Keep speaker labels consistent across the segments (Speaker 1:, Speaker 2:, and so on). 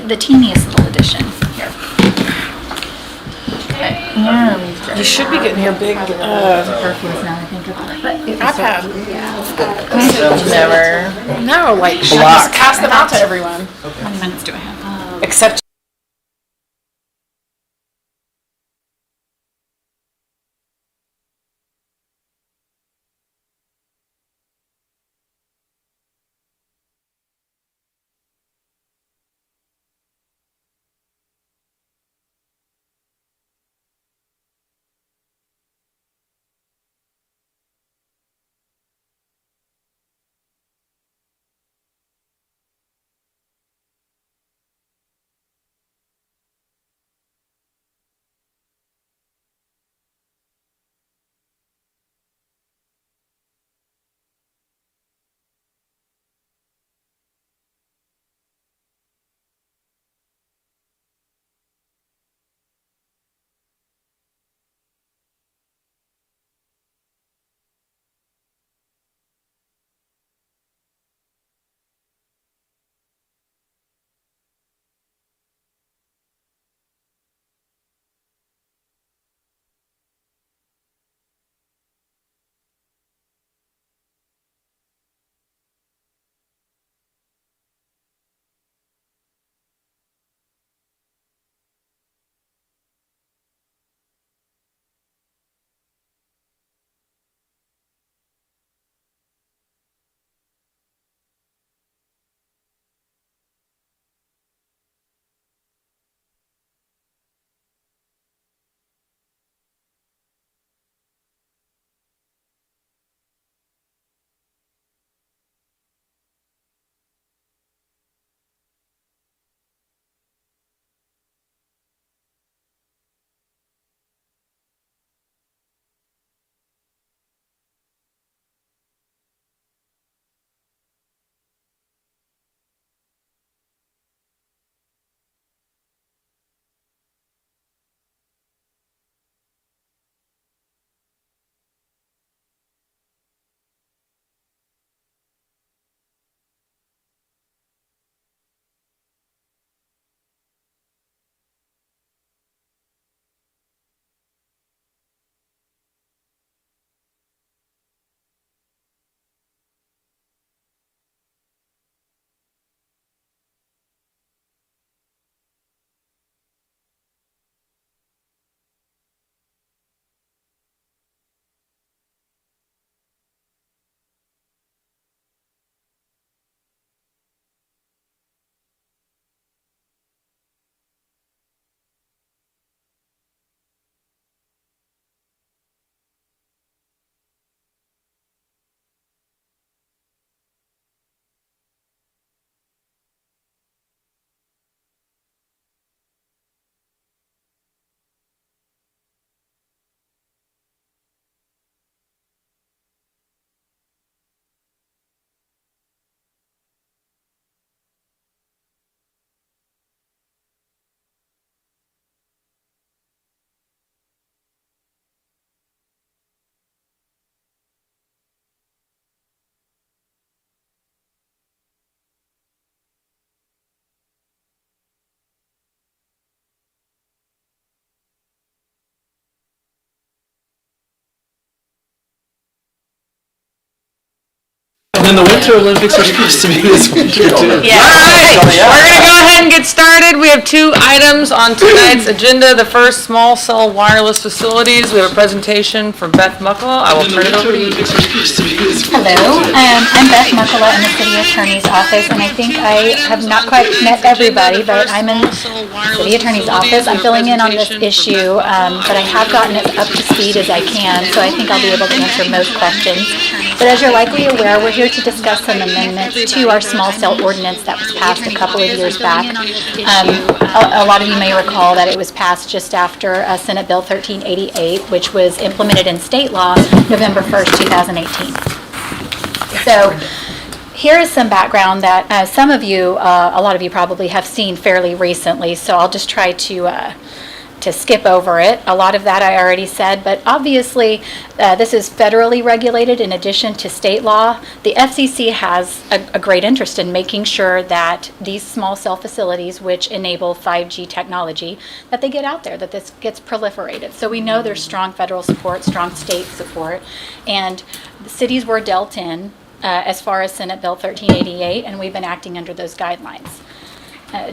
Speaker 1: the teeniest little addition here.
Speaker 2: You should be getting your big
Speaker 1: Superfluous now I think about it, but
Speaker 2: iPad.
Speaker 3: Never.
Speaker 2: No, like just pass them out to everyone.
Speaker 1: how many minutes do I have?
Speaker 2: Except
Speaker 4: And the Winter Olympics are supposed to be this winter too.
Speaker 3: Yeah. All right, we're going to go ahead and get started. We have 2 items on tonight's agenda. The first, small cell wireless facilities. We have a presentation from Beth Muckala. I will turn it over to you.
Speaker 1: Hello, I'm Beth Muckala in the City Attorney's Office, and I think I have not quite met everybody, but I'm in the City Attorney's Office. I'm filling in on this issue, but I have gotten it up to speed as I can, so I think I'll be able to answer most questions. But as you're likely aware, we're here to discuss some amendments to our small cell ordinance that was passed a couple of years back. A lot of you may recall that it was passed just after Senate Bill 1388, which was implemented in state law November 1st, 2018. So here is some background that some of you, a lot of you probably have seen fairly recently, so I'll just try to to skip over it. A lot of that I already said, but obviously this is federally regulated in addition to state law. The FCC has a great interest in making sure that these small cell facilities, which enable 5G technology, that they get out there, that this gets proliferated. So we know there's strong federal support, strong state support, and the cities were dealt in as far as Senate Bill 1388, and we've been acting under those guidelines.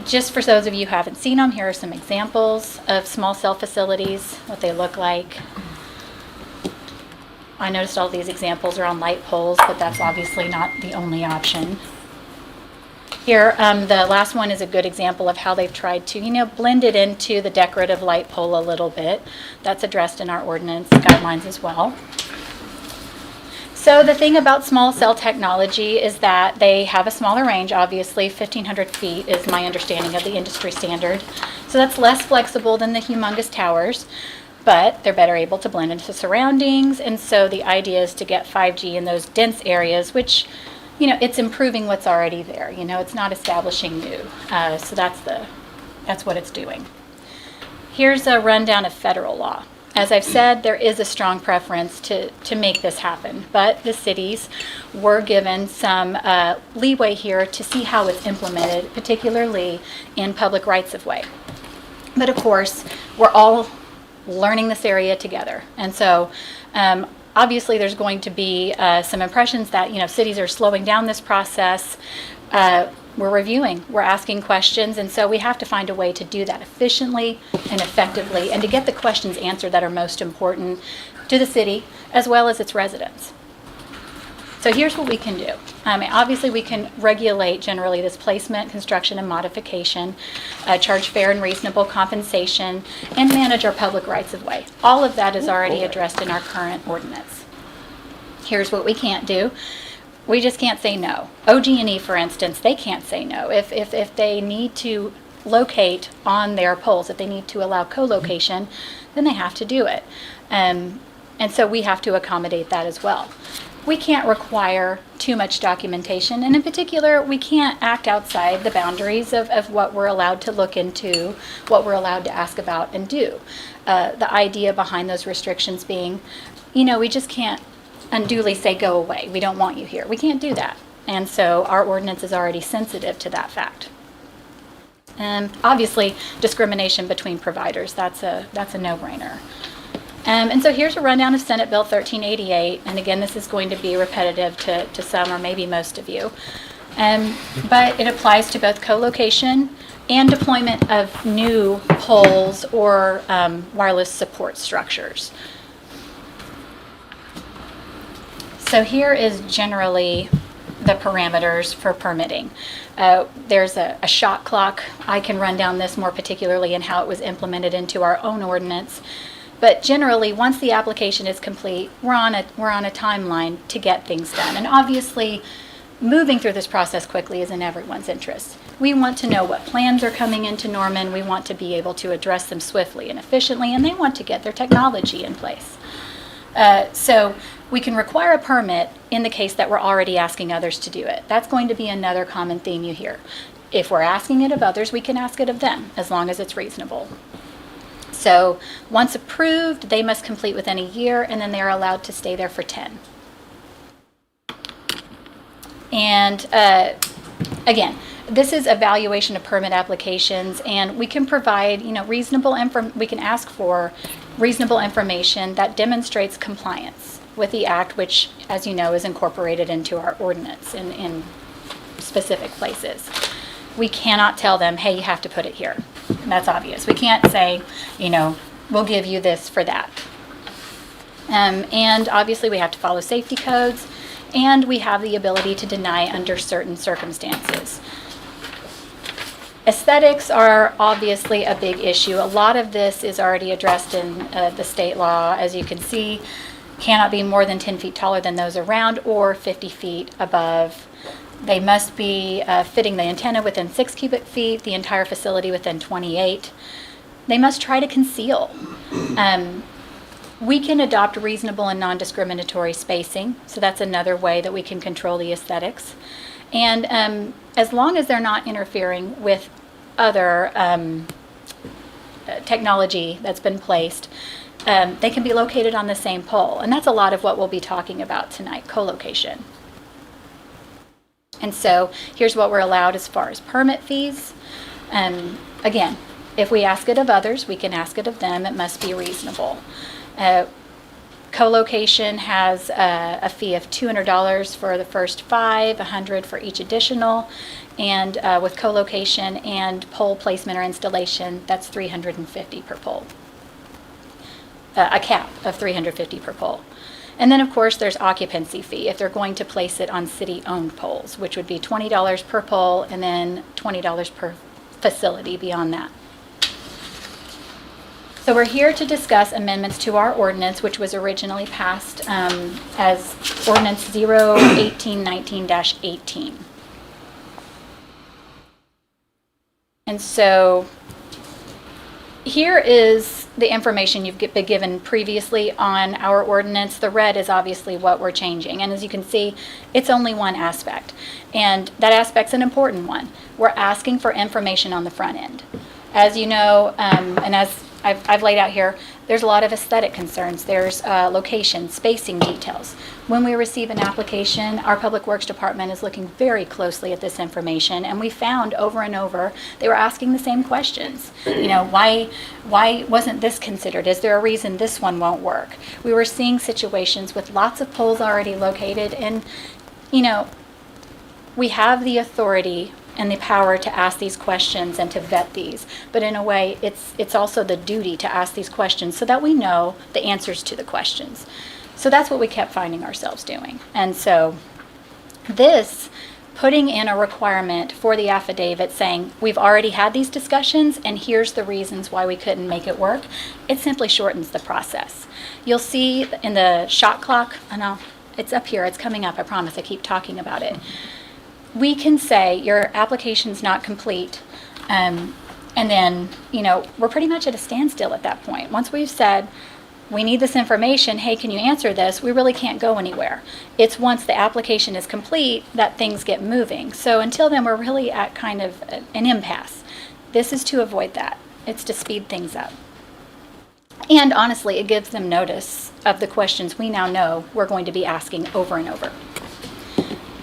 Speaker 1: Just for those of you who haven't seen them, here are some examples of small cell facilities, what they look like. I noticed all these examples are on light poles, but that's obviously not the only option. Here, the last one is a good example of how they've tried to, blend it into the decorative light pole a little bit. That's addressed in our ordinance guidelines as well. So the thing about small cell technology is that they have a smaller range, obviously. 1,500 feet is my understanding of the industry standard. So that's less flexible than the humongous towers, but they're better able to blend into surroundings. And so the idea is to get 5G in those dense areas, which, it's improving what's already there. It's not establishing new. So that's what it's doing. Here's a rundown of federal law. As I've said, there is a strong preference to make this happen, but the cities were given some leeway here to see how it's implemented, particularly in public rights-of-way. But of course, we're all learning this area together, and so obviously there's going to be some impressions that cities are slowing down this process. We're reviewing, we're asking questions, and so we have to find a way to do that efficiently and effectively and to get the questions answered that are most important to the city as well as its residents. So here's what we can do. Obviously, we can regulate generally this placement, construction, and modification, charge fair and reasonable compensation, and manage our public rights of way. All of that is already addressed in our current ordinance. Here's what we can't do. We just can't say no. OG&E, for instance, they can't say no. If they need to locate on their poles, if they need to allow co-location, then they have to do it. And so we have to accommodate that as well. We can't require too much documentation, and in particular, we can't act outside the boundaries of what we're allowed to look into, what we're allowed to ask about and do. The idea behind those restrictions being, we just can't unduly say, go away, we don't want you here. We can't do that. And so our ordinance is already sensitive to that fact. And obviously, discrimination between providers, that's a no-brainer. And so here's a rundown of Senate Bill 1388. And again, this is going to be repetitive to some or maybe most of you. But it applies to both co-location and deployment of new poles or wireless support structures. So here is generally the parameters for permitting. There's a shot clock. I can run down this more particularly in how it was implemented into our own ordinance. But generally, once the application is complete, we're on a timeline to get things done. And obviously, moving through this process quickly is in everyone's interest. We want to know what plans are coming into Norman. We want to be able to address them swiftly and efficiently, and they want to get their technology in place. So we can require a permit in the case that we're already asking others to do it. That's going to be another common theme you hear. If we're asking it of others, we can ask it of them, as long as it's reasonable. So once approved, they must complete within a year, and then they're allowed to stay there for 10. And again, this is evaluation of permit applications, and we can provide, we can ask for reasonable information that demonstrates compliance with the act, which, as you know, is incorporated into our ordinance in specific places. We cannot tell them, hey, you have to put it here. That's obvious. We can't say, we'll give you this for that. And obviously we have to follow safety codes, and we have the ability to deny under certain circumstances. Aesthetics are obviously a big issue. A lot of this is already addressed in the state law. As you can see, cannot be more than 10 feet taller than those around or 50 feet above. They must be fitting the antenna within 6 cubic feet, the entire facility within 28. They must try to conceal. We can adopt reasonable and non-discriminatory spacing, so that's another way that we can control the aesthetics. And as long as they're not interfering with other technology that's been placed, they can be located on the same pole. And that's a lot of what we'll be talking about tonight, co-location. And so here's what we're allowed as far as permit fees. Again, if we ask it of others, we can ask it of them. It must be reasonable. Co-location has a fee of $200 for the first 5, $100 for each additional, and with co-location and pole placement or installation, that's $350 per pole. A cap of $350 per pole. And then, of course, there's occupancy fee if they're going to place it on city-owned poles, which would be $20 per pole and then $20 per facility beyond that. So we're here to discuss amendments to our ordinance, which was originally passed as Ordinance 01819-18. And so here is the information you've been given previously on our ordinance. The red is obviously what we're changing. And as you can see, it's only one aspect. And that aspect's an important one. We're asking for information on the front end. As you know, and as I've laid out here, there's a lot of aesthetic concerns. There's location, spacing details. When we receive an application, our Public Works Department is looking very closely at this information, and we found over and over they were asking the same questions. You know, why wasn't this considered? Is there a reason this one won't work? We were seeing situations with lots of poles already located, and you know, we have the authority and the power to ask these questions and to vet these. But in a way, it's also the duty to ask these questions so that we know the answers to the questions. So that's what we kept finding ourselves doing. And so this, putting in a requirement for the affidavit saying, we've already had these discussions and here's the reasons why we couldn't make it work, it simply shortens the process. You'll see in the shot clock, it's up here, it's coming up, I promise, I keep talking about it. We can say your application's not complete, and then, you know, we're pretty much at a standstill at that point. Once we've said, we need this information, hey, can you answer this? We really can't go anywhere. It's once the application is complete that things get moving. So until then, we're really at kind of an impasse. This is to avoid that. It's to speed things up. And honestly, it gives them notice of the questions we now know we're going to be asking over and over.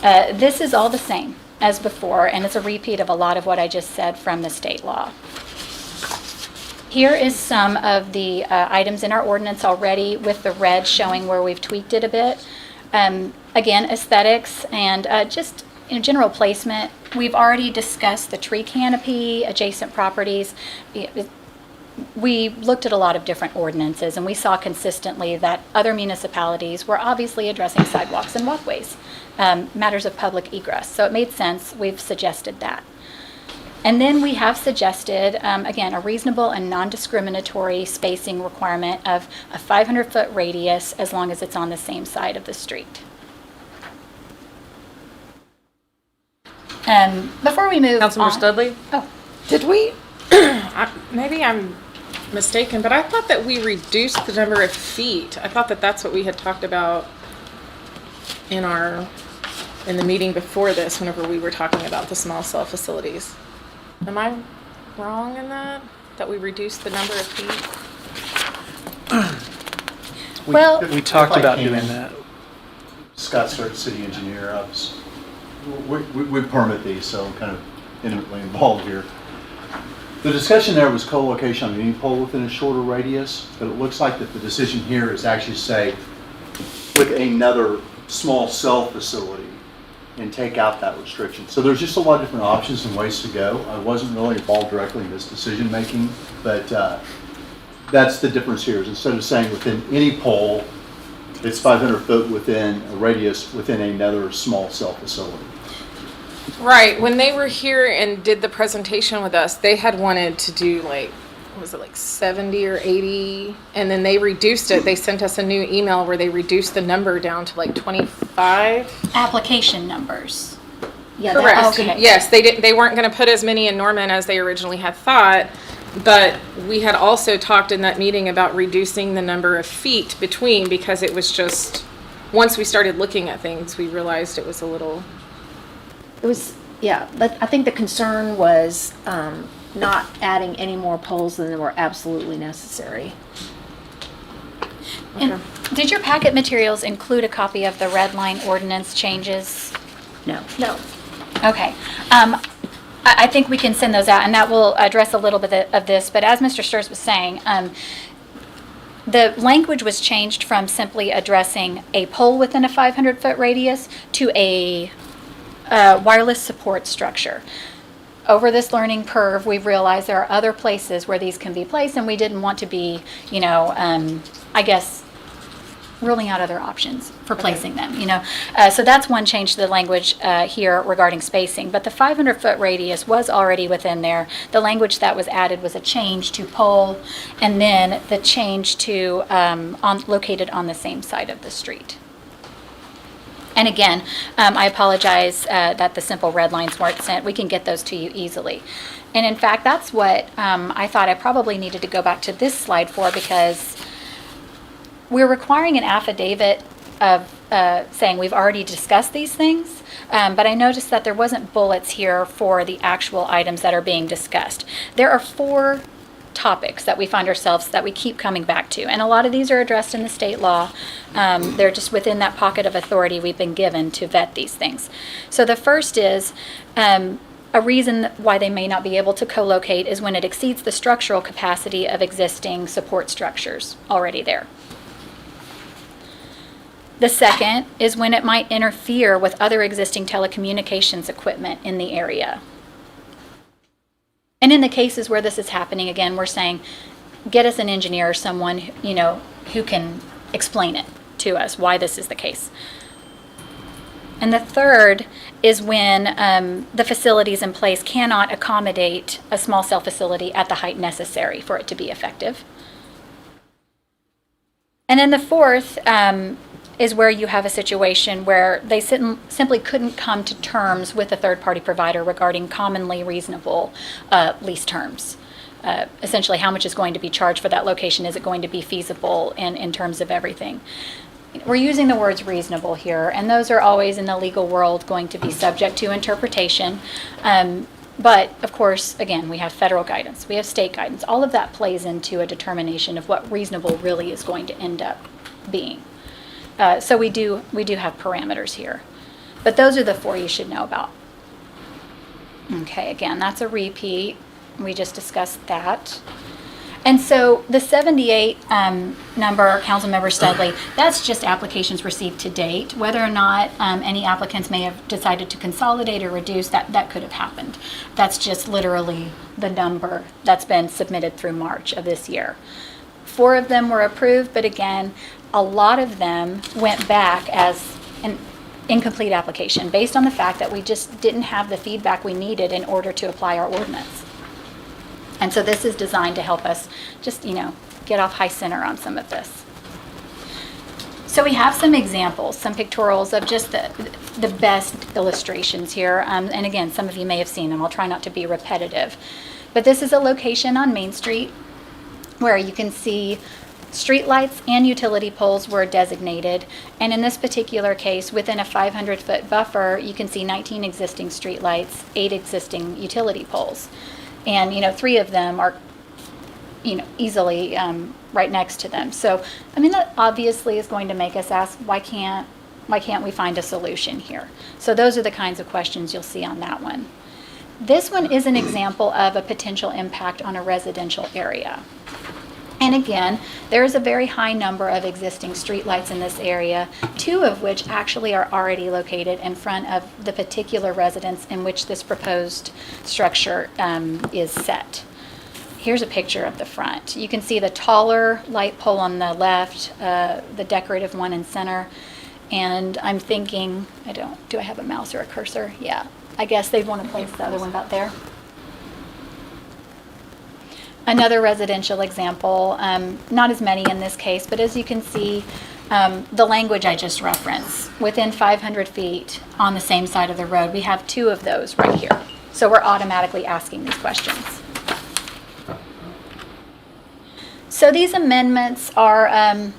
Speaker 1: This is all the same as before, and it's a repeat of a lot of what I just said from the state law. Here is some of the items in our ordinance already with the red showing where we've tweaked it a bit. Again, aesthetics and just general placement. We've already discussed the tree canopy, adjacent properties. We looked at a lot of different ordinances, and we saw consistently that other municipalities were obviously addressing sidewalks and walkways, matters of public egress. So it made sense. We've suggested that. And then we have suggested, again, a reasonable and non-discriminatory spacing requirement of a 500-foot radius as long as it's on the same side of the street. Before we move
Speaker 3: Councilmember
Speaker 1: on.
Speaker 3: Studley?
Speaker 1: Oh,
Speaker 2: Did we, maybe I'm mistaken, but I thought that we reduced the number of feet. I thought that that's what we had talked about in the meeting before this, whenever we were talking about the small cell facilities. Am I wrong in that? That we reduced the number of feet?
Speaker 1: well,
Speaker 4: We talked
Speaker 5: If I
Speaker 4: about
Speaker 5: can.
Speaker 4: doing that.
Speaker 5: Scott Sturt, city engineer. We permit these, so I'm kind of intimately involved here. The discussion there was co-location on any pole within a shorter radius, but it looks like that the decision here is actually say with another small cell facility and take out that restriction. So there's just a lot of different options and ways to go. I wasn't really involved directly in this decision making, but that's the difference here. Is instead of saying within any pole, it's 500 foot within a radius within another small cell facility.
Speaker 2: Right, when they were here and did the presentation with us, they had wanted to do like, what was it, like 70 or 80? And then they reduced it. They sent us a new email where they reduced the number down to like 25.
Speaker 1: application numbers. Yeah,
Speaker 2: Correct.
Speaker 1: okay.
Speaker 2: Yes, they weren't going to put as many in Norman as they originally had thought, but we had also talked in that meeting about reducing the number of feet between, because it was just, once we started looking at things, we realized it was a little...
Speaker 6: It was, yeah, but I think the concern was not adding any more poles than were absolutely necessary.
Speaker 1: And did your packet materials include a copy of the red line ordinance changes?
Speaker 6: No.
Speaker 1: Okay. I think we can send those out, and that will address a little bit of this. But as Mr. Sturz was saying, the language was changed from simply addressing a pole within a 500-foot radius to a wireless support structure. Over this learning curve, we've realized there are other places where these can be placed, and we didn't want to be, I guess, ruling out other options for placing them, So that's one change to the language here regarding spacing. But the 500-foot radius was already within there. The language that was added was a change to pole, and then the change to located on the same side of the street. And again, I apologize that the simple red lines weren't sent. We can get those to you easily. And in fact, that's what I thought I probably needed to go back to this slide for, because we're requiring an affidavit of saying we've already discussed these things, but I noticed that there wasn't bullets here for the actual items that are being discussed. There are 4 topics that we find ourselves that we keep coming back to, and a lot of these are addressed in the state law. They're just within that pocket of authority we've been given to vet these things. So the first is a reason why they may not be able to co-locate is when it exceeds the structural capacity of existing support structures already there. The second is when it might interfere with other existing telecommunications equipment in the area. And in the cases where this is happening, again, we're saying, get us an engineer or someone, who can explain it to us, why this is the case. And the third is when the facilities in place cannot accommodate a small cell facility at the height necessary for it to be effective. And then the fourth is where you have a situation where they simply couldn't come to terms with a third-party provider regarding commonly reasonable lease terms. Essentially, how much is going to be charged for that location? Is it going to be feasible in terms of everything? We're using the words reasonable here, and those are always in the legal world going to be subject to interpretation. But of course, again, we have federal guidance, we have state guidance. All of that plays into a determination of what reasonable really is going to end up being. So we do have parameters here. But those are the 4 you should know about. Okay, again, that's a repeat. We just discussed that. And so the 78 number, Councilmember Studley, that's just applications received to date. Whether or not any applicants may have decided to consolidate or reduce, that could have happened. That's just literally the number that's been submitted through March of this year. 4 of them were approved, but again, a lot of them went back as an incomplete application based on the fact that we just didn't have the feedback we needed in order to apply our ordinance. And so this is designed to help us just, get off high center on some of this. So we have some examples, some pictorials of just the best illustrations here. And again, some of you may have seen them. I'll try not to be repetitive. But this is a location on Main Street where you can see streetlights and utility poles were designated, and in this particular case, within a 500-foot buffer, you can see 19 existing streetlights, 8 existing utility poles, and 3 of them are, easily right next to them. So, that obviously is going to make us ask, why can't we find a solution here? So those are the kinds of questions you'll see on that one. This one is an example of a potential impact on a residential area. And again, there is a very high number of existing streetlights in this area, 2 of which actually are already located in front of the particular residence in which this proposed structure is set. Here's a picture of the front. You can see the taller light pole on the left, the decorative one in center, and I'm thinking, do I have a mouse or a cursor? Yeah, I guess they'd want to place the other one about there. Another residential example, not as many in this case, but as you can see, the language I just referenced, within 500 feet on the same side of the road, we have 2 of those right here. So we're automatically asking these questions. So these amendments are,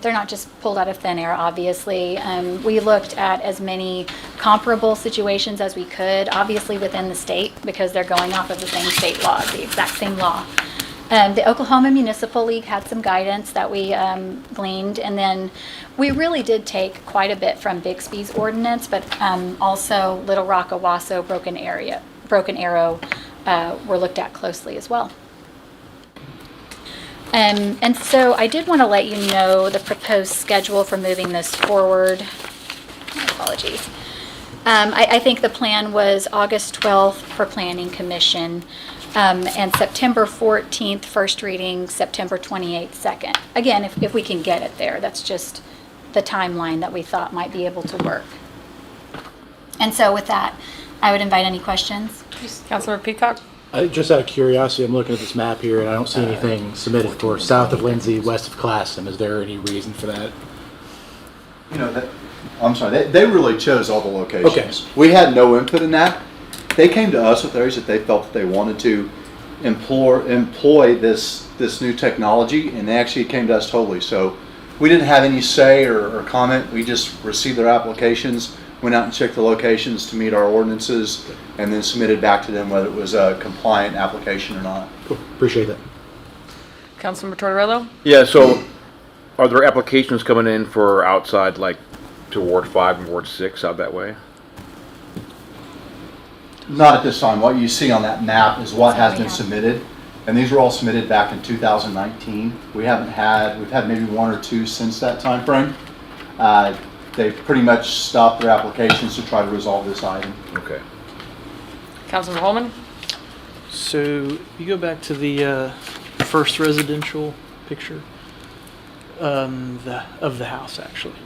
Speaker 1: they're not just pulled out of thin air, obviously. We looked at as many comparable situations as we could, obviously within the state, because they're going off of the same state law, the exact same law. The Oklahoma Municipal League had some guidance that we gleaned, and then we really did take quite a bit from Bixby's ordinance, but also Little Rock, Owasso, Broken Arrow were looked at closely as well. And so I did want to let you know the proposed schedule for moving this forward. My apologies. I think the plan was August 12th for Planning Commission, and September 14th, first reading, September 28th, second. Again, if we can get it there, that's just the timeline that we thought might be able to work. And so with that, I would invite any questions.
Speaker 3: Councilmember Peacock?
Speaker 4: Just out of curiosity, I'm looking at this map here and I don't see anything submitted for south of Lindsay, west of Classton. Is there any reason for that?
Speaker 5: You know, I'm sorry, they really chose all the locations.
Speaker 4: Okay.
Speaker 5: We had no input in that. They came to us with areas that they felt that they wanted to employ this new technology, and they actually came to us totally. So we didn't have any say or comment. We just received their applications, went out and checked the locations to meet our ordinances, and then submitted back to them whether it was a compliant application or not.
Speaker 4: Cool. Appreciate that.
Speaker 3: Councilmember Tortorello?
Speaker 7: Yeah, so are there applications coming in for outside, like to Ward 5 and Ward 6 out that way?
Speaker 5: Not at this time. What you see on that map is what has been submitted, and these were all submitted back in 2019. We've had maybe one or two since that time frame. They've pretty much stopped their applications to try to resolve this item.
Speaker 7: Okay.
Speaker 3: Councilmember Holman?
Speaker 8: So you go back to the first residential picture of the house, actually.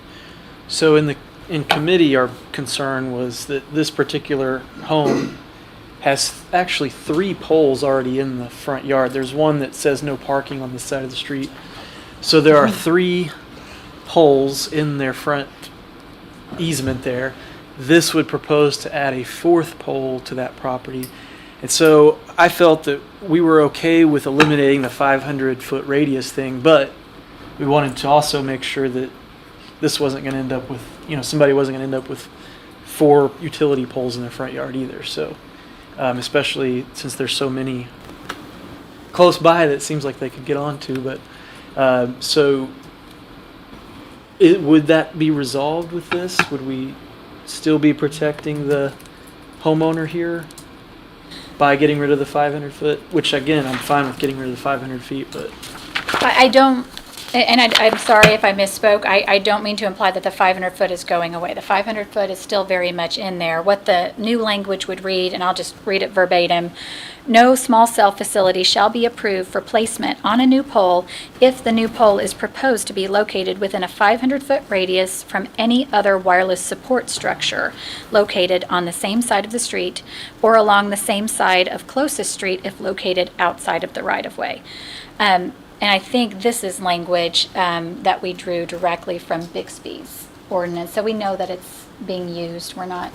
Speaker 8: So in committee, our concern was that this particular home has actually 3 poles already in the front yard. There's one that says no parking on this side of the street. So there are 3 poles in their front easement there. This would propose to add a 4th pole to that property. And so I felt that we were okay with eliminating the 500-foot radius thing, but we wanted to also make sure that this wasn't going to end up with, somebody wasn't going to end up with 4 utility poles in their front yard either. So, especially since there's so many close by that it seems like they could get onto. But would that be resolved with this? Would we still be protecting the homeowner here by getting rid of the 500 foot? Which again, I'm fine with getting rid of the 500 feet, but
Speaker 1: I don't, and I'm sorry if I misspoke, I don't mean to imply that the 500 foot is going away. The 500 foot is still very much in there. What the new language would read, and I'll just read it verbatim, no small cell facility shall be approved for placement on a new pole if the new pole is proposed to be located within a 500-foot radius from any other wireless support structure located on the same side of the street or along the same side of closest street if located outside of the right-of-way. And I think this is language that we drew directly from Bixby's ordinance, so we know that it's being used. We're not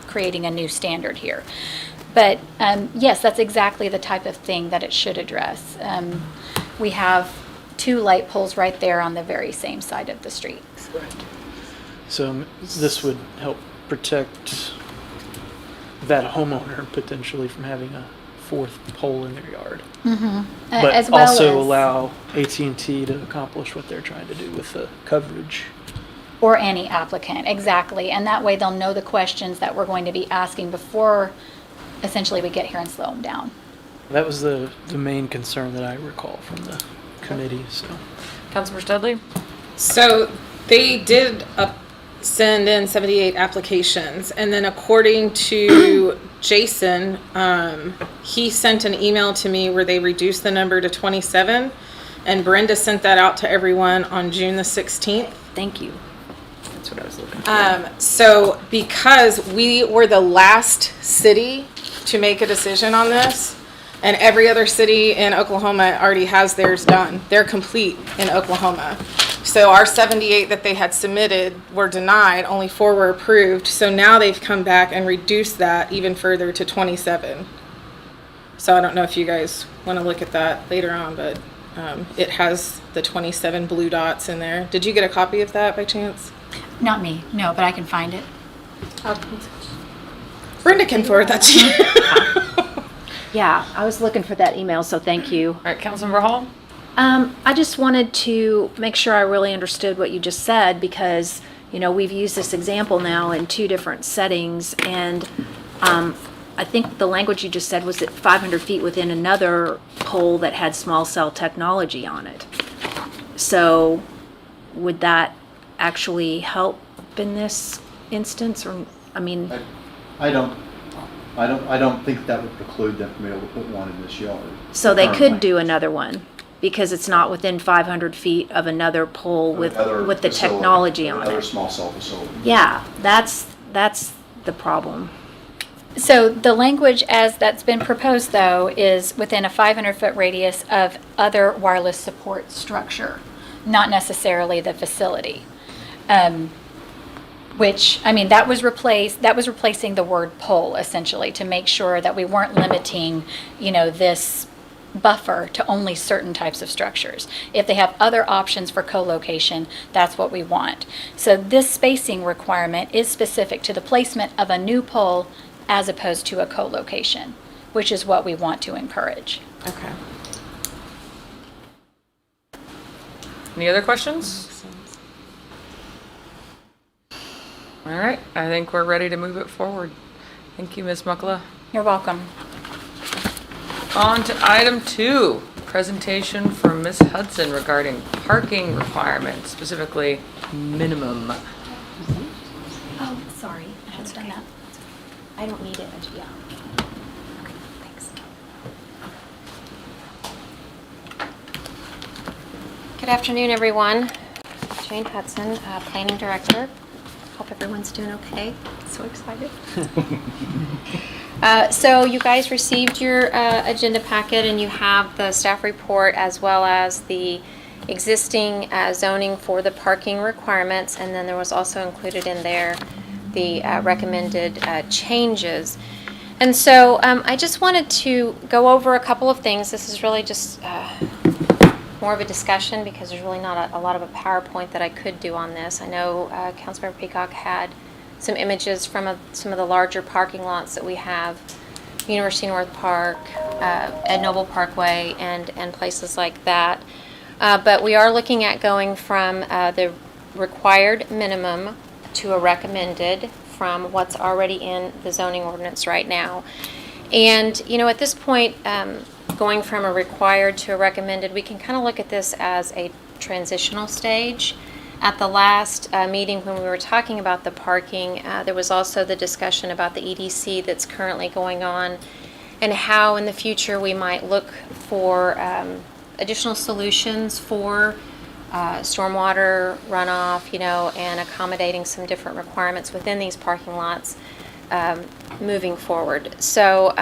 Speaker 1: creating a new standard here. But yes, that's exactly the type of thing that it should address. We have 2 light poles right there on the very same side of the street.
Speaker 8: so this would help protect that homeowner potentially from having a 4th pole in their yard. But
Speaker 1: As well
Speaker 8: also
Speaker 1: as,
Speaker 8: allow AT&T to accomplish what they're trying to do with the coverage.
Speaker 1: or any applicant, exactly. And that way they'll know the questions that we're going to be asking before essentially we get here and slow them down.
Speaker 8: That was the main concern that I recall from the committee. So
Speaker 3: Councilmember Studley?
Speaker 2: So they did send in 78 applications, and then according to Jason, he sent an email to me where they reduced the number to 27, and Brenda sent that out to everyone on June the 16th.
Speaker 6: Thank you.
Speaker 3: That's what I was looking for.
Speaker 2: So because we were the last city to make a decision on this, and every other city in Oklahoma already has theirs done. They're complete in Oklahoma. So our 78 that they had submitted were denied, only 4 were approved. So now they've come back and reduced that even further to 27. So I don't know if you guys want to look at that later on, but It has the 27 blue dots in there. Did you get a copy of that by chance?
Speaker 1: Not me, no, but I can find it.
Speaker 2: Brenda can forward that to you.
Speaker 6: Yeah, I was looking for that email, so thank you.
Speaker 3: All right, Councilmember Hall?
Speaker 6: I just wanted to make sure I really understood what you just said because, you know, we've used this example now in 2 different settings and I think the language you just said was at 500 feet within another pole that had small cell technology on it. So would that actually help in this instance or, I mean,
Speaker 5: I don't think that would preclude them from being able to put one in this yard.
Speaker 6: so they
Speaker 5: currently.
Speaker 6: could do another one because it's not within 500 feet of another pole with
Speaker 5: Another
Speaker 6: the
Speaker 5: facility,
Speaker 6: technology on
Speaker 5: another
Speaker 6: it.
Speaker 5: small cell facility.
Speaker 6: Yeah, that's the problem.
Speaker 1: So the language as that's been proposed, though, is within a 500-foot radius of other wireless support structure, not necessarily the facility. Which, I mean, that was replacing the word pole, essentially, to make sure that we weren't limiting, you know, this buffer to only certain types of structures. If they have other options for co-location, that's what we want. So this spacing requirement is specific to the placement of a new pole as opposed to a co-location, which is what we want to encourage.
Speaker 2: Okay.
Speaker 3: Any other questions? All right, I think we're ready to move it forward. Thank you, Ms. Muckla.
Speaker 1: You're welcome.
Speaker 3: On to item 2, presentation from Ms. Hudson regarding parking requirements, specifically minimum.
Speaker 1: Oh, sorry, I hadn't done that.
Speaker 6: I don't need it, yeah.
Speaker 1: Thanks.
Speaker 9: Good afternoon, everyone. Jane Hudson, Planning Director. Hope everyone's doing okay. So excited. So you guys received your agenda packet and you have the staff report as well as the existing zoning for the parking requirements, and then there was also included in there the recommended changes. And so I just wanted to go over a couple of things. This is really just more of a discussion because there's really not a lot of a PowerPoint that I could do on this. I know Councilmember Peacock had some images from some of the larger parking lots that we have, University North Park, Ed Noble Parkway, and places like that. But we are looking at going from the required minimum to a recommended from what's already in the zoning ordinance right now. And, you know, at this point, going from a required to a recommended, we can kind of look at this as a transitional stage. At the last meeting when we were talking about the parking, there was also the discussion about the EDC that's currently going on and how in the future we might look for additional solutions for stormwater runoff, you know, and accommodating some different requirements within these parking lots moving forward. So,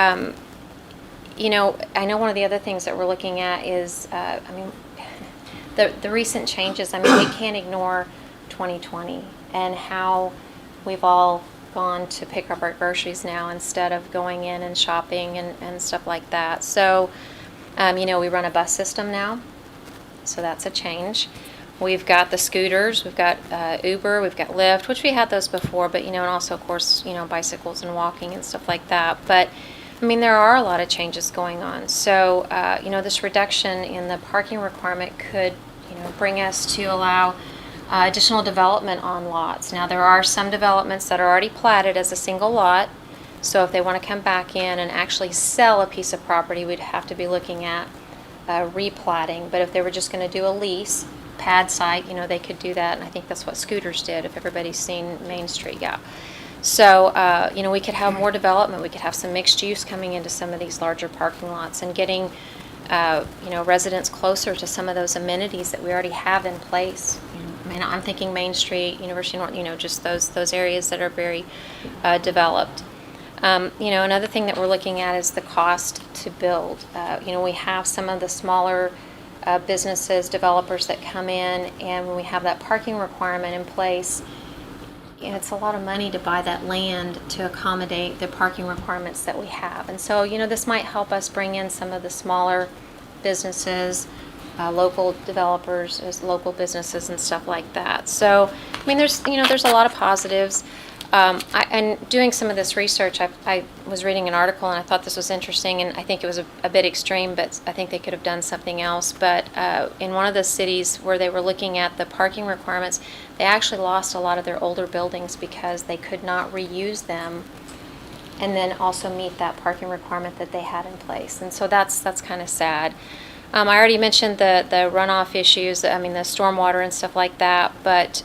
Speaker 9: you know, I know one of the other things that we're looking at is, I mean, the recent changes. I mean, we can't ignore 2020 and how we've all gone to pick up our groceries now instead of going in and shopping and stuff like that. So, you know, we run a bus system now, so that's a change. We've got the scooters, we've got Uber, we've got Lyft, which we had those before, but, you know, and also, of course, you know, bicycles and walking and stuff like that. But, I mean, there are a lot of changes going on. So, you know, this reduction in the parking requirement could, you know, bring us to allow additional development on lots. Now, there are some developments that are already platted as a single lot. So if they want to come back in and actually sell a piece of property, we'd have to be looking at replatting. But if they were just going to do a lease, pad site, you know, they could do that. And I think that's what Scooters did, if everybody's seen Main Street, yeah. So, you know, we could have more development. We could have some mixed use coming into some of these larger parking lots and getting, you know, residents closer to some of those amenities that we already have in place. I mean, I'm thinking Main Street, University North, you know, just those areas that are very developed. You know, another thing that we're looking at is the cost to build. You know, we have some of the smaller businesses, developers that come in, and when we have that parking requirement in place, you know, it's a lot of money to buy that land to accommodate the parking requirements that we have. And so, you know, this might help us bring in some of the smaller businesses local developers, as local businesses and stuff like that. So, I mean, there's a lot of positives. And doing some of this research, I was reading an article and I thought this was interesting, and I think it was a bit extreme, but I think they could have done something else. But in one of the cities where they were looking at the parking requirements, they actually lost a lot of their older buildings because they could not reuse them and then also meet that parking requirement that they had in place. And so that's kind of sad. I already mentioned the runoff issues, I mean, the stormwater and stuff like that, but,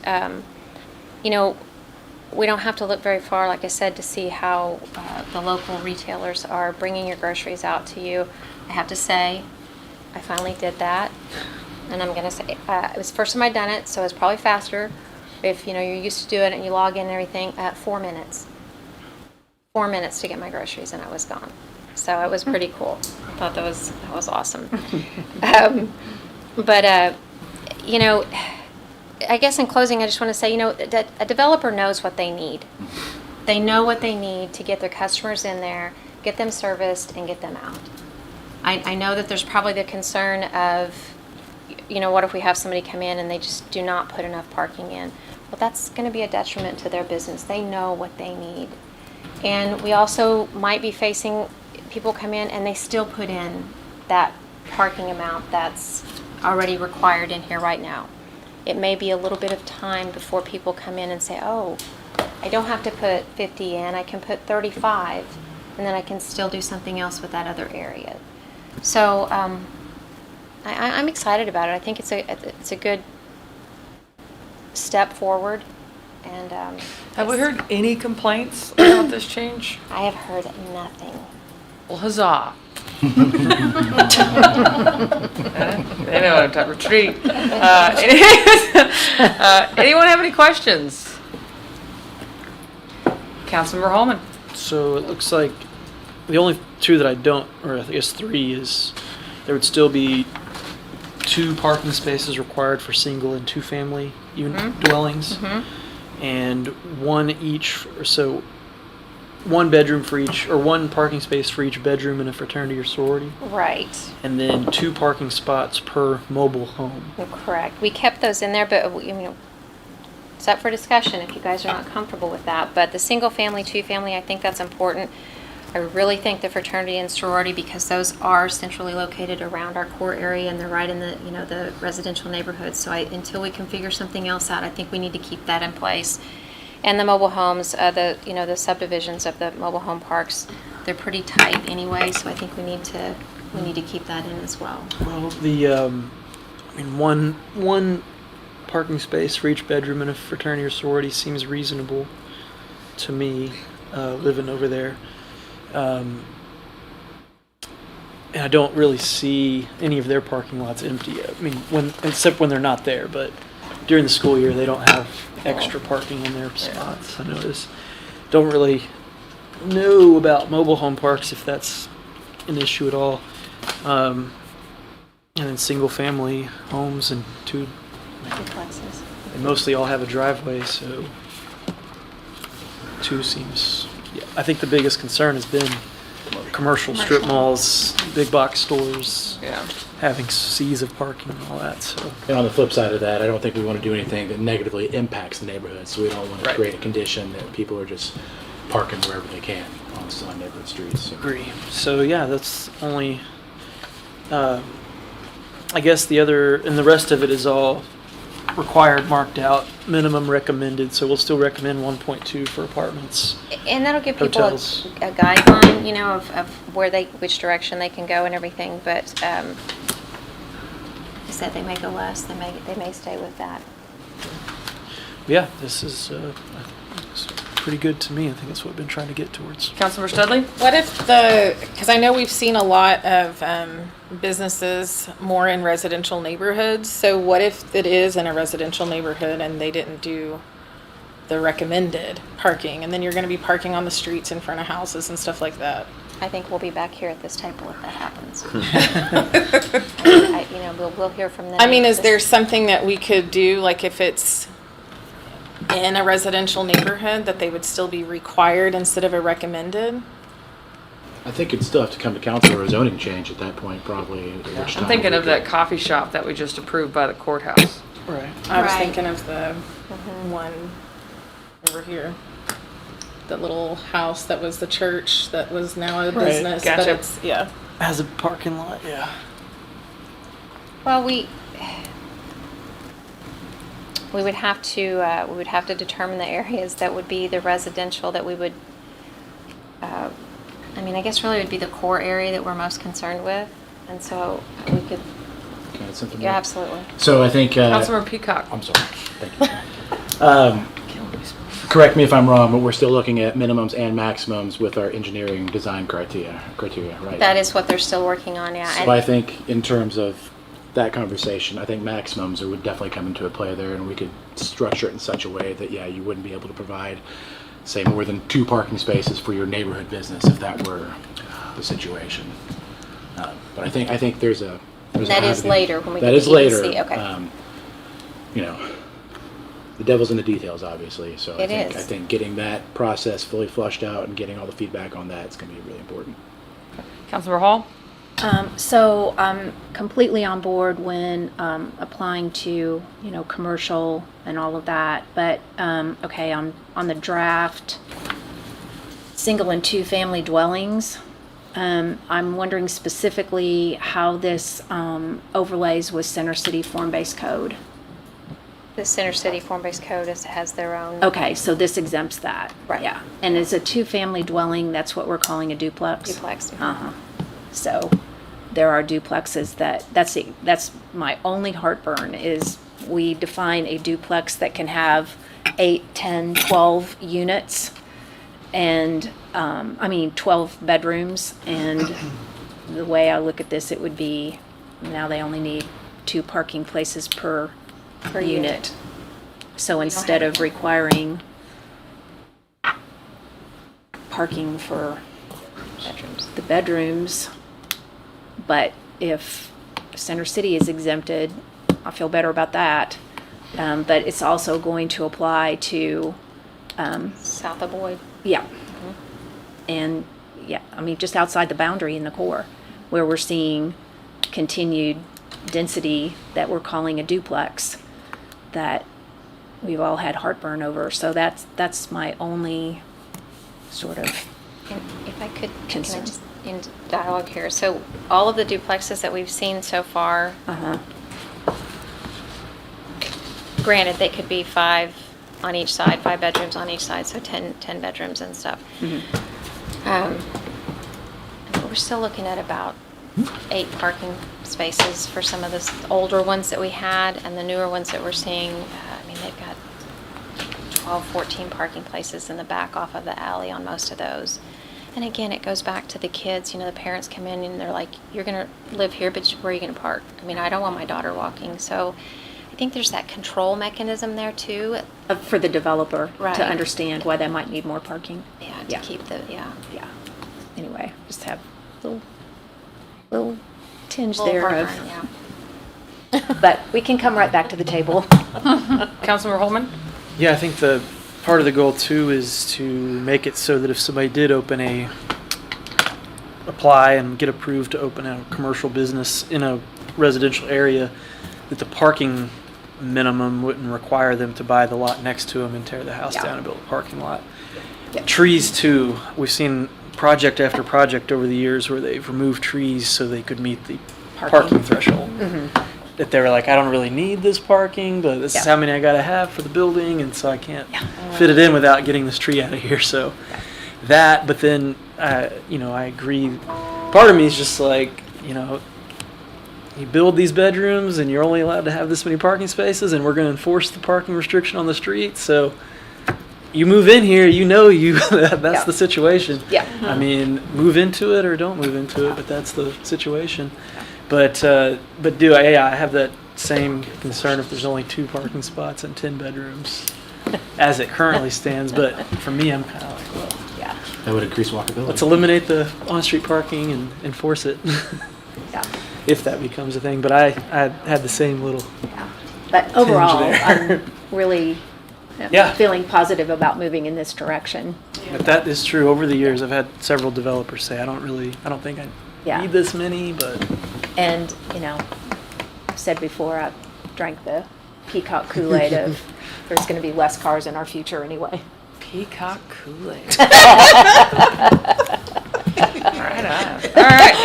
Speaker 9: we don't have to look very far, like I said, to see how the local retailers are bringing your groceries out to you. I have to say, I finally did that. And I'm going to say, it was the first time I'd done it, so it's probably faster. If, you're used to do it and you log in and everything, 4 minutes. 4 minutes to get my groceries and I was gone. So it was pretty cool. I thought that was awesome. But I guess in closing, I just want to say, that a developer knows what they need. They know what they need to get their customers in there, get them serviced, and get them out. I know that there's probably the concern of, what if we have somebody come in and they just do not put enough parking in? Well, that's going to be a detriment to their business. They know what they need. And we also might be facing people come in and they still put in that parking amount that's already required in here right now. It may be a little bit of time before people come in and say, oh, I don't have to put 50 in, I can put 35, and then I can still do something else with that other area. So I'm excited about it. I think it's a good step forward. And
Speaker 3: Have we heard any complaints about this change?
Speaker 9: I have heard nothing.
Speaker 3: Well, huzzah. They know what I'm retreat. Anyone have any questions? Councilmember Holman.
Speaker 8: So it looks like the only two that I don't, or I guess three, is there would still be 2 parking spaces required for single and 2 family dwellings, and 1 each, or so 1 bedroom for each, or 1 parking space for each bedroom in a fraternity or sorority,
Speaker 9: Right.
Speaker 8: and then 2 parking spots per mobile home.
Speaker 9: Correct. We kept those in there, but it's up for discussion if you guys are not comfortable with that. But the single family, 2 family, I think that's important. I really think the fraternity and sorority, because those are centrally located around our core area and they're right in the the residential neighborhood. So until we can figure something else out, I think we need to keep that in place. And the mobile homes, the subdivisions of the mobile home parks, they're pretty tight anyway. So I think we need to keep that in as well.
Speaker 8: Well, one parking space for each bedroom in a fraternity or sorority seems reasonable to me, living over there. And I don't really see any of their parking lots empty. I mean, except when they're not there, but during the school year, they don't have extra parking in their spots, I notice. Don't really know about mobile home parks, if that's an issue at all. And then single family homes and 2,
Speaker 9: Duplexes.
Speaker 8: they mostly all have a driveway, so 2 seems, I think the biggest concern has been commercial strip malls, big box stores,
Speaker 3: Yeah.
Speaker 8: having seas of parking and all that, so.
Speaker 4: And on the flip side of that, I don't think we want to do anything that negatively impacts the neighborhood. So we don't want to
Speaker 3: Right.
Speaker 4: create a condition that people are just parking wherever they can on neighborhood streets. So.
Speaker 8: Agree. So yeah, that's only, I guess the other, and the rest of it is all required, marked out, minimum recommended, so we'll still recommend 1.2 for apartments.
Speaker 9: And that'll give people
Speaker 8: Hotels.
Speaker 9: a guideline, of which direction they can go and everything. But I said they may go less. They may stay with that.
Speaker 8: Yeah, this is it's pretty good to me. I think that's what we've been trying to get towards.
Speaker 3: Councilmember Studley.
Speaker 2: What if because I know we've seen a lot of businesses more in residential neighborhoods. So what if it is in a residential neighborhood and they didn't do the recommended parking, and then you're going to be parking on the streets in front of houses and stuff like that?
Speaker 9: I think we'll be back here at this table if that happens. We'll hear from them.
Speaker 2: I mean, is there something that we could do, like if it's in a residential neighborhood, that they would still be required instead of a recommended?
Speaker 4: I think it'd still have to come to council or a zoning change at that point, probably. at which
Speaker 3: I'm
Speaker 4: time
Speaker 3: thinking
Speaker 4: we
Speaker 3: of that
Speaker 4: could-
Speaker 3: coffee shop that we just approved by the courthouse.
Speaker 8: Right.
Speaker 2: I was
Speaker 9: Right.
Speaker 2: thinking of the one over here. The little house that was the church that was now a business, but
Speaker 3: Gotcha.
Speaker 2: it's, yeah.
Speaker 8: As a parking lot, yeah.
Speaker 9: Well, we would have to determine the areas that would be the residential that we would, I mean, I guess really it would be the core area that we're most concerned with. And so we could,
Speaker 4: Can I add something
Speaker 9: yeah,
Speaker 4: more?
Speaker 9: absolutely.
Speaker 4: So I think,
Speaker 3: Councilmember Peacock.
Speaker 4: I'm sorry, thank you. Correct me if I'm wrong, but we're still looking at minimums and maximums with our engineering design criteria, right?
Speaker 9: That is what they're still working on, yeah.
Speaker 4: So I think in terms of that conversation, I think maximums would definitely come into a play there, and we could structure it in such a way that, yeah, you wouldn't be able to provide, say, more than 2 parking spaces for your neighborhood business if that were the situation. But I think there's a
Speaker 9: That is
Speaker 4: avenue.
Speaker 9: later when we
Speaker 4: That
Speaker 9: get
Speaker 4: is
Speaker 9: to
Speaker 4: later.
Speaker 9: EDC, okay.
Speaker 4: You know, the devil's in the details, obviously. So
Speaker 9: It is.
Speaker 4: I think getting that process fully flushed out and getting all the feedback on that is going to be really important.
Speaker 3: Councilmember Hall?
Speaker 6: So I'm completely on board when applying to, commercial and all of that. But, okay, on the draft, single and 2 family dwellings, I'm wondering specifically how this overlays with Center City Form-Based Code.
Speaker 9: The Center City Form-Based Code has their own.
Speaker 6: Okay, so this exempts that.
Speaker 9: Right.
Speaker 6: Yeah. And is a 2-family dwelling, that's what we're calling a duplex?
Speaker 9: Duplex.
Speaker 6: Uh-huh. So there are duplexes that's my only heartburn is we define a duplex that can have 8, 10, 12 units and, 12 bedrooms. And the way I look at this, it would be, now they only need 2 parking places per unit. So instead of requiring parking for
Speaker 9: Bedrooms.
Speaker 6: the bedrooms, but if Center City is exempted, I feel better about that. But it's also going to apply to,
Speaker 9: South of Boyd.
Speaker 6: yeah. And, yeah, just outside the boundary in the core, where we're seeing continued density that we're calling a duplex, that we've all had heartburn over. So that's my only sort of
Speaker 9: And if I could, can I
Speaker 6: Concern.
Speaker 9: just, in dialogue here, so all of the duplexes that we've seen so far, granted, they could be 5 on each side, 5 bedrooms on each side, so 10 bedrooms and stuff. But we're still looking at about 8 parking spaces for some of the older ones that we had, and the newer ones that we're seeing, they've got 12, 14 parking places in the back off of the alley on most of those. And again, it goes back to the kids, the parents come in and they're like, you're gonna live here, but where are you gonna park? I don't want my daughter walking, so I think there's that control mechanism there too.
Speaker 6: for the developer
Speaker 9: Right.
Speaker 6: to understand why they might need more parking.
Speaker 9: Yeah, to
Speaker 6: Yeah.
Speaker 9: keep the, yeah.
Speaker 6: Yeah. Anyway, just have little tinge
Speaker 9: Little
Speaker 6: there
Speaker 9: heartburn,
Speaker 6: of,
Speaker 9: yeah.
Speaker 6: but we can come right back to the table.
Speaker 3: Councilmember Holman?
Speaker 8: Yeah, I think the part of the goal too is to make it so that if somebody did apply and get approved to open a commercial business in a residential area, that the parking minimum wouldn't require them to buy the lot next to them and tear the house
Speaker 6: Yeah.
Speaker 8: down and build a parking lot.
Speaker 6: Yeah.
Speaker 8: Trees too. We've seen project after project over the years where they've removed trees so they could meet the parking threshold. That they were like, I don't really need this parking, but this is
Speaker 6: Yeah.
Speaker 8: how many I gotta have for the building, and so I can't fit it in without getting this tree out of here. So that, but then, I agree. Part of me is just like, you build these bedrooms and you're only allowed to have this many parking spaces, and we're going to enforce the parking restriction on the street. So you move in here, that's
Speaker 6: Yeah.
Speaker 8: the situation.
Speaker 6: Yeah.
Speaker 8: Move into it or don't move into it, but that's the situation. But I have that same concern if there's only 2 parking spots and 10 bedrooms as it currently stands. But for me, I'm kind of like, well,
Speaker 6: Yeah.
Speaker 4: That would increase walkability.
Speaker 8: let's eliminate the on-street parking and enforce it.
Speaker 6: Yeah.
Speaker 8: If that becomes a thing. But I had the same little.
Speaker 6: Yeah. But overall,
Speaker 8: there.
Speaker 6: I'm really
Speaker 3: Yeah.
Speaker 6: feeling positive about moving in this direction.
Speaker 8: But that is true. Over the years, I've had several developers say, I don't think I
Speaker 6: Yeah.
Speaker 8: need this many, but
Speaker 6: And, you know, I've said before, I drank the peacock Kool-Aid of there's going to be less cars in our future anyway.
Speaker 3: Peacock Kool-Aid. Right on. All right,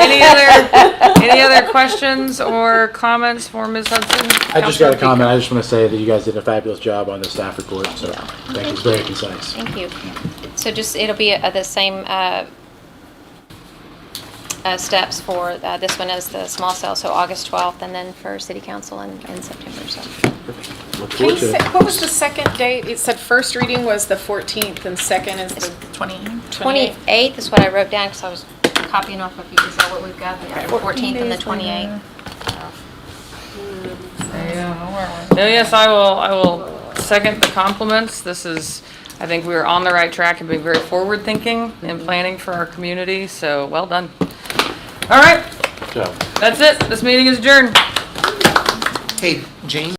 Speaker 3: any other questions or comments for Ms. Hudson?
Speaker 4: I just got a
Speaker 3: Councilor
Speaker 4: comment. I just want to say that you guys did a fabulous job on the staff report, so thank you. It's very concise.
Speaker 9: Thank you. So just, it'll be the same steps for this one as the small cell, so August 12th, and then for city council in September, so.
Speaker 4: Look
Speaker 2: Can you
Speaker 4: forward to
Speaker 2: say,
Speaker 4: it.
Speaker 2: what was the second date? It said first reading was the 14th and second is the 28th.
Speaker 9: 28th is what I wrote down, because I was copying off of you, is that what we've got? The 14th and the 28th.
Speaker 3: No, yes, I will second the compliments. This is, I think we are on the right track and being very forward-thinking and planning for our community, so well done. All right,
Speaker 4: So.
Speaker 3: that's it. This meeting is adjourned.
Speaker 10: Hey, Jane?